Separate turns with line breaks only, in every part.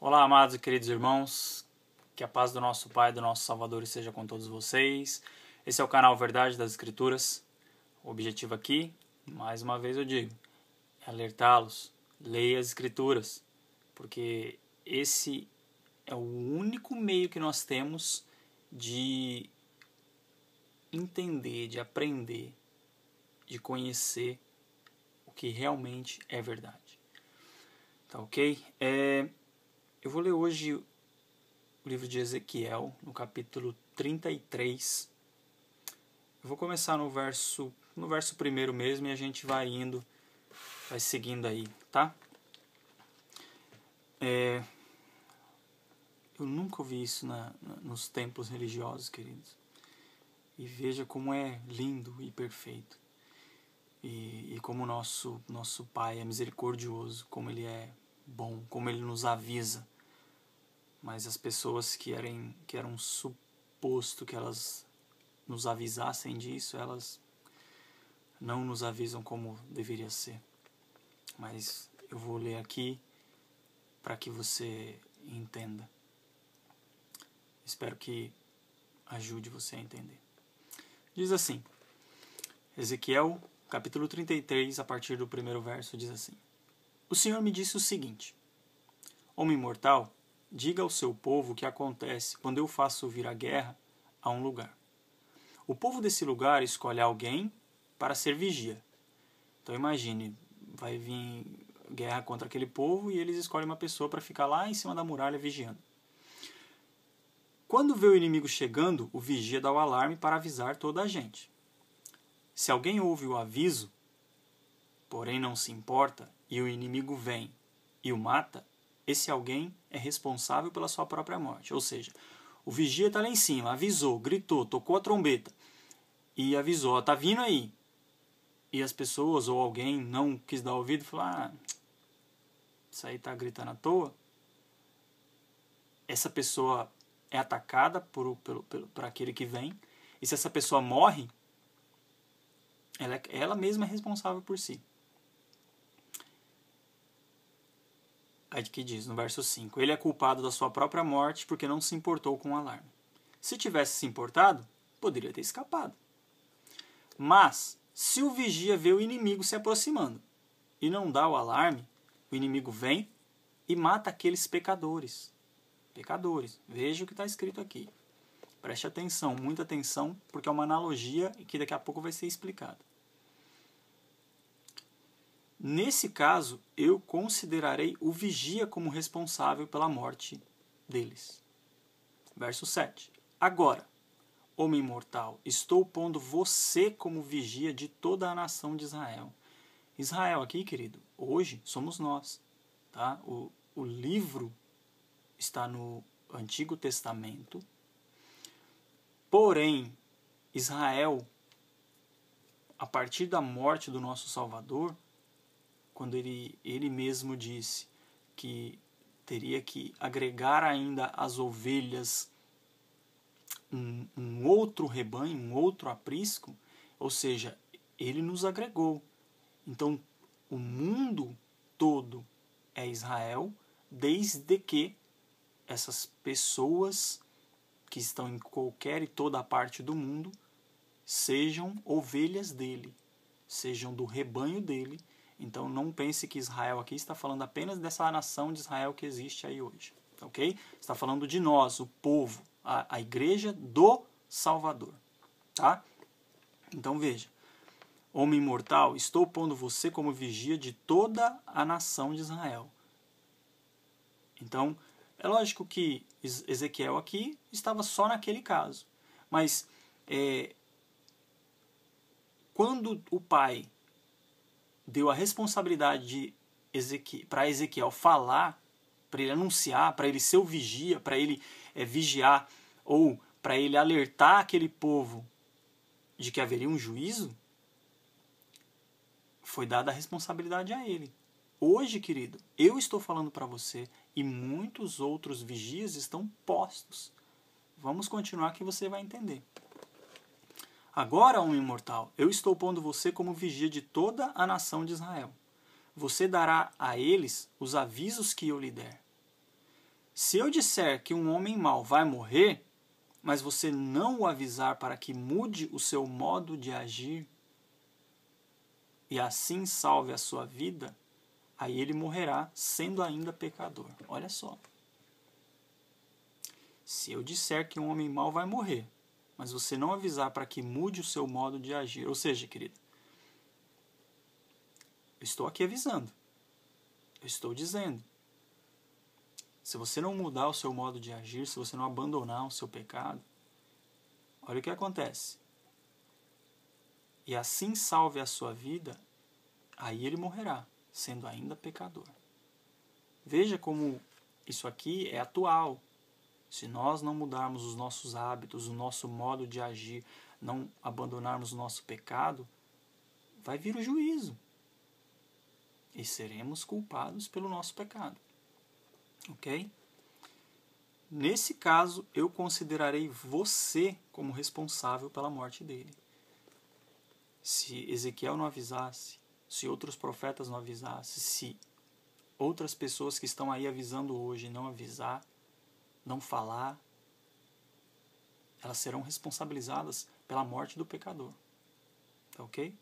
Olá, amados e queridos irmãos, que a paz do nosso Pai e do nosso Salvador esteja com todos vocês. Esse é o canal Verdade das Escrituras. O objetivo aqui, mais uma vez eu digo, é alertá-los, leia as Escrituras, porque esse é o único meio que nós temos de entender, de aprender, de conhecer o que realmente é verdade. Tá ok? Eu vou ler hoje o livro de Ezequiel, no capítulo 33. Eu vou começar no verso primeiro mesmo e a gente vai indo, vai seguindo aí, tá? Eu nunca ouvi isso nos templos religiosos, queridos. E veja como é lindo e perfeito. E como nosso Pai é misericordioso, como Ele é bom, como Ele nos avisa. Mas as pessoas que eram suposto que elas nos avisassem disso, elas não nos avisam como deveria ser. Mas eu vou ler aqui para que você entenda. Espero que ajude você a entender. Diz assim, Ezequiel, capítulo 33, a partir do primeiro verso, diz assim: O Senhor me disse o seguinte: Homem mortal, diga ao seu povo o que acontece quando eu faço vir a guerra a um lugar. O povo desse lugar escolhe alguém para ser vigia. Então imagine, vai vir guerra contra aquele povo e eles escolhem uma pessoa para ficar lá em cima da muralha vigiando. Quando vê o inimigo chegando, o vigia dá o alarme para avisar toda a gente. Se alguém ouve o aviso, porém não se importa, e o inimigo vem e o mata, esse alguém é responsável pela sua própria morte. Ou seja, o vigia está lá em cima, avisou, gritou, tocou a trombeta e avisou, está vindo aí. E as pessoas ou alguém não quis dar ouvido e falou, isso aí está gritando à toa. Essa pessoa é atacada por aquele que vem, e se essa pessoa morre, ela mesma é responsável por si. Aí que diz, no verso 5, ele é culpado da sua própria morte porque não se importou com o alarme. Se tivesse se importado, poderia ter escapado. Mas, se o vigia vê o inimigo se aproximando e não dá o alarme, o inimigo vem e mata aqueles pecadores. Pecadores. Veja o que está escrito aqui. Preste atenção, muita atenção, porque é uma analogia que daqui a pouco vai ser explicada. Nesse caso, eu considerarei o vigia como responsável pela morte deles. Verso 7. Agora, homem mortal, estou pondo você como vigia de toda a nação de Israel. Israel aqui, querido, hoje somos nós. Tá? O livro está no Antigo Testamento. Porém, Israel, a partir da morte do nosso Salvador, quando ele mesmo disse que teria que agregar ainda às ovelhas um outro rebanho, um outro aprisco, ou seja, ele nos agregou. Então, o mundo todo é Israel, desde que essas pessoas que estão em qualquer e toda a parte do mundo sejam ovelhas dele, sejam do rebanho dele. Então não pense que Israel aqui está falando apenas dessa nação de Israel que existe aí hoje, ok? Está falando de nós, o povo, a igreja do Salvador, tá? Então veja, homem mortal, estou pondo você como vigia de toda a nação de Israel. Então, é lógico que Ezequiel aqui estava só naquele caso. Mas, quando o pai deu a responsabilidade para Ezequiel falar, para ele anunciar, para ele ser o vigia, para ele vigiar, ou para ele alertar aquele povo de que haveria um juízo, foi dada a responsabilidade a ele. Hoje, querido, eu estou falando para você e muitos outros vigias estão postos. Vamos continuar que você vai entender. Agora, homem mortal, eu estou pondo você como vigia de toda a nação de Israel. Você dará a eles os avisos que eu lhe der. Se eu disser que um homem mau vai morrer, mas você não o avisar para que mude o seu modo de agir e assim salve a sua vida, aí ele morrerá sendo ainda pecador. Olha só. Se eu disser que um homem mau vai morrer, mas você não avisar para que mude o seu modo de agir, ou seja, querido, eu estou aqui avisando, eu estou dizendo, se você não mudar o seu modo de agir, se você não abandonar o seu pecado, olha o que acontece. E assim salve a sua vida, aí ele morrerá, sendo ainda pecador. Veja como isso aqui é atual. Se nós não mudarmos os nossos hábitos, o nosso modo de agir, não abandonarmos o nosso pecado, vai vir o juízo. E seremos culpados pelo nosso pecado. Ok? Nesse caso, eu considerarei você como responsável pela morte dele. Se Ezequiel não avisasse, se outros profetas não avisassem, se outras pessoas que estão aí avisando hoje não avisar, não falar, elas serão responsabilizadas pela morte do pecador. Tá ok?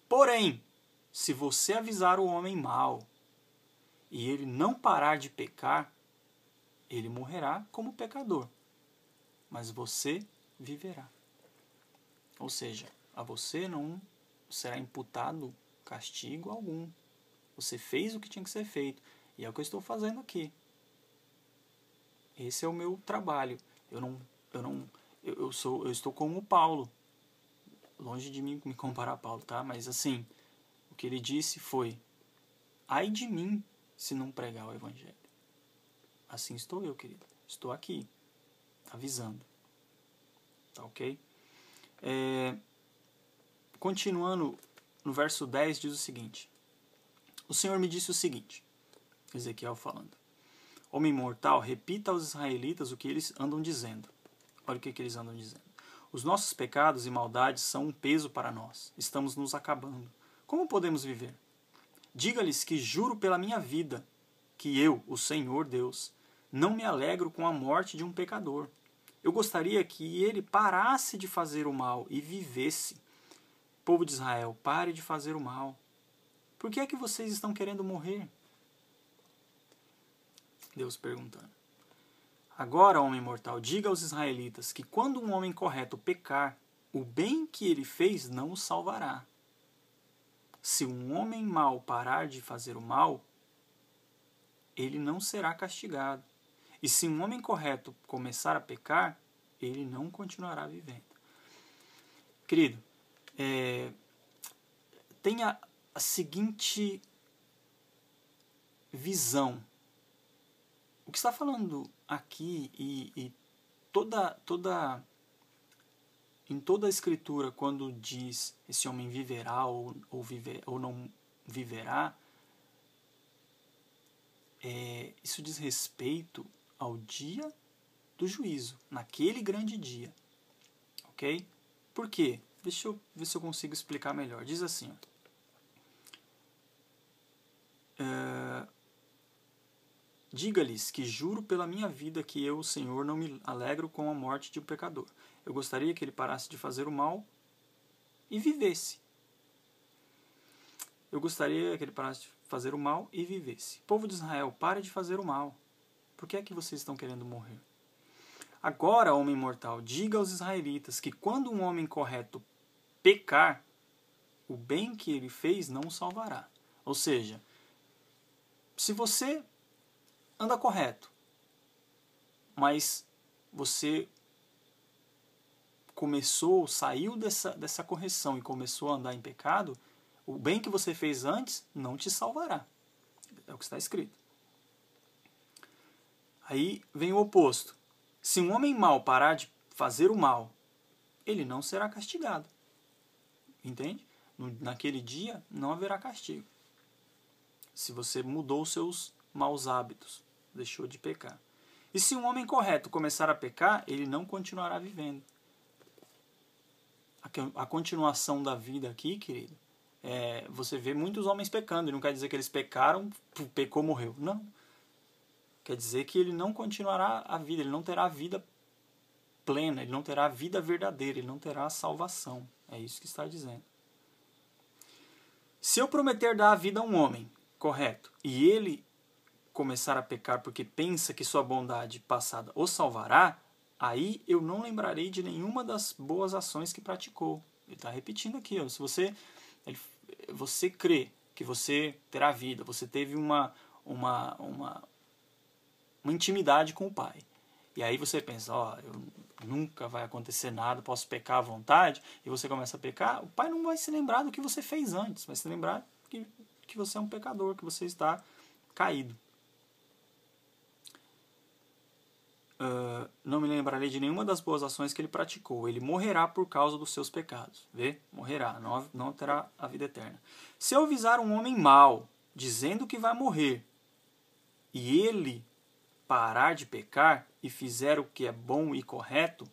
Porém, se você avisar o homem mau e ele não parar de pecar, ele morrerá como pecador, mas você viverá. Ou seja, a você não será imputado castigo algum. Você fez o que tinha que ser feito, e é o que eu estou fazendo aqui. Esse é o meu trabalho. Eu estou como o Paulo. Longe de mim me comparar a Paulo, tá? Mas assim, o que ele disse foi: ai de mim se não pregar o evangelho. Assim estou eu, querido. Estou aqui, avisando. Tá ok? Continuando, no verso 10 diz o seguinte: o Senhor me disse o seguinte, Ezequiel falando: homem mortal, repita aos israelitas o que eles andam dizendo. Olha o que eles andam dizendo. Os nossos pecados e maldades são um peso para nós. Estamos nos acabando. Como podemos viver? Diga-lhes que juro pela minha vida que eu, o Senhor Deus, não me alegro com a morte de um pecador. Eu gostaria que ele parasse de fazer o mal e vivesse. Povo de Israel, pare de fazer o mal. Por que é que vocês estão querendo morrer? Deus perguntando. Agora, homem mortal, diga aos israelitas que quando um homem correto pecar, o bem que ele fez não o salvará. Se um homem mau parar de fazer o mal, ele não será castigado. E se um homem correto começar a pecar, ele não continuará vivendo. Querido, tenha a seguinte visão. O que está falando aqui em toda a escritura, quando diz esse homem viverá ou não viverá, isso diz respeito ao dia do juízo, naquele grande dia. Ok? Por quê? Deixa eu ver se eu consigo explicar melhor. Diz assim, diga-lhes que juro pela minha vida que eu, o Senhor, não me alegro com a morte de um pecador. Eu gostaria que ele parasse de fazer o mal e vivesse. Eu gostaria que ele parasse de fazer o mal e vivesse. Povo de Israel, pare de fazer o mal. Por que é que vocês estão querendo morrer? Agora, homem mortal, diga aos israelitas que quando um homem correto pecar, o bem que ele fez não o salvará. Ou seja, se você anda correto, mas você saiu dessa correção e começou a andar em pecado, o bem que você fez antes não te salvará. É o que está escrito. Aí vem o oposto. Se um homem mau parar de fazer o mal, ele não será castigado. Entende? Naquele dia não haverá castigo. Se você mudou os seus maus hábitos, deixou de pecar. E se um homem correto começar a pecar, ele não continuará vivendo. A continuação da vida aqui, querido, você vê muitos homens pecando, e não quer dizer que eles pecaram, pecou, morreu. Não. quer dizer que ele não continuará a vida, ele não terá a vida plena, ele não terá a vida verdadeira, ele não terá a salvação. É isso que está dizendo. Se eu prometer dar a vida a um homem, correto, e ele começar a pecar porque pensa que sua bondade passada o salvará, aí eu não lembrarei de nenhuma das boas ações que praticou. Ele está repetindo aqui, ó, se você crê que você terá vida, você teve uma intimidade com o Pai, e aí você pensa, nunca vai acontecer nada, posso pecar à vontade, e você começa a pecar, o Pai não vai se lembrar do que você fez antes, vai se lembrar que você é um pecador, que você está caído. Não me lembrarei de nenhuma das boas ações que ele praticou. Ele morrerá por causa dos seus pecados. Vê? Morrerá, não terá a vida eterna. Se eu avisar um homem mau, dizendo que vai morrer, e ele parar de pecar e fizer o que é bom e correto,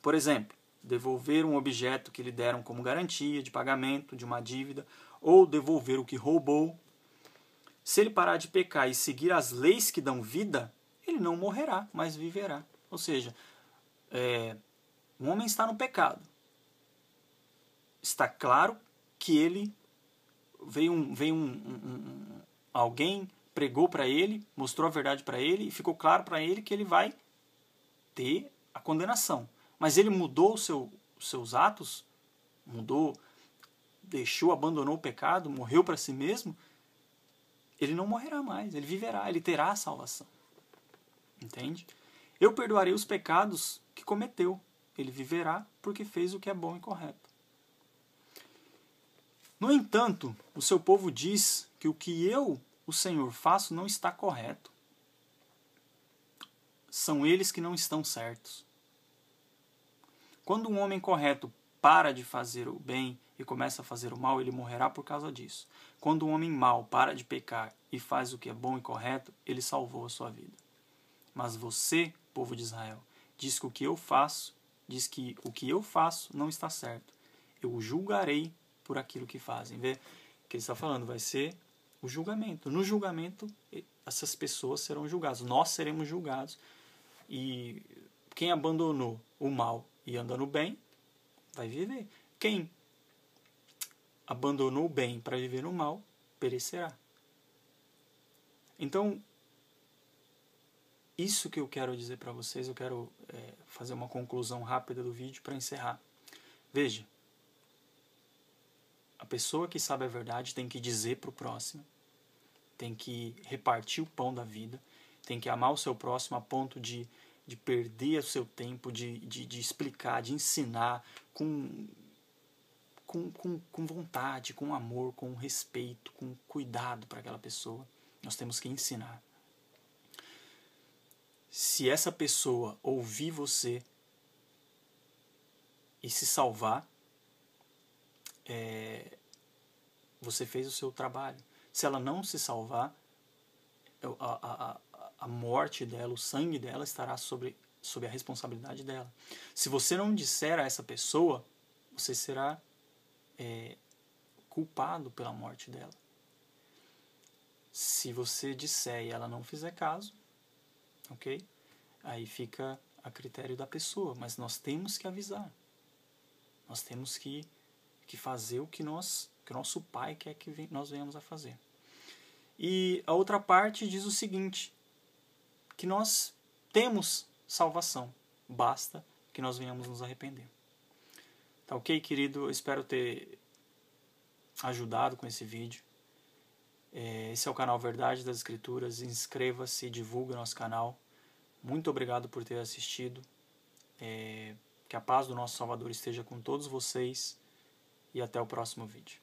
por exemplo, devolver um objeto que lhe deram como garantia de pagamento de uma dívida, ou devolver o que roubou, se ele parar de pecar e seguir as leis que dão vida, ele não morrerá, mas viverá. Ou seja, um homem está no pecado. Está claro que ele alguém pregou para ele, mostrou a verdade para ele e ficou claro para ele que ele vai ter a condenação. Mas ele mudou os seus atos, abandonou o pecado, morreu para si mesmo, ele não morrerá mais, ele viverá, ele terá a salvação. Entende? Eu perdoarei os pecados que cometeu. Ele viverá porque fez o que é bom e correto. No entanto, o seu povo diz que o que eu, o Senhor, faço não está correto. São eles que não estão certos. Quando um homem correto para de fazer o bem e começa a fazer o mal, ele morrerá por causa disso. Quando um homem mau para de pecar e faz o que é bom e correto, ele salvou a sua vida. Mas você, povo de Israel, diz que o que eu faço não está certo. Eu o julgarei por aquilo que fazem. Vê? O que ele está falando vai ser o julgamento. No julgamento, essas pessoas serão julgadas. Nós seremos julgados. E quem abandonou o mal e anda no bem, vai viver. Quem abandonou o bem para viver no mal, perecerá. Então, isso que eu quero dizer para vocês, eu quero fazer uma conclusão rápida do vídeo para encerrar. Veja, a pessoa que sabe a verdade tem que dizer para o próximo, tem que repartir o pão da vida, tem que amar o seu próximo a ponto de perder o seu tempo, de explicar, de ensinar com vontade, com amor, com respeito, com cuidado para aquela pessoa. Nós temos que ensinar. Se essa pessoa ouvir você e se salvar, você fez o seu trabalho. Se ela não se salvar, a morte dela, o sangue dela estará sob a responsabilidade dela. Se você não disser a essa pessoa, você será culpado pela morte dela. Se você disser e ela não fizer caso, ok? Aí fica a critério da pessoa, mas nós temos que avisar. Nós temos que fazer o que nosso Pai quer que nós venhamos a fazer. E a outra parte diz o seguinte, que nós temos salvação, basta que nós venhamos nos arrepender. Tá ok, querido? Eu espero ter ajudado com esse vídeo. Esse é o canal Verdade das Escrituras. Inscreva-se e divulgue nosso canal. Muito obrigado por ter assistido. Que a paz do nosso Salvador esteja com todos vocês. E até o próximo vídeo.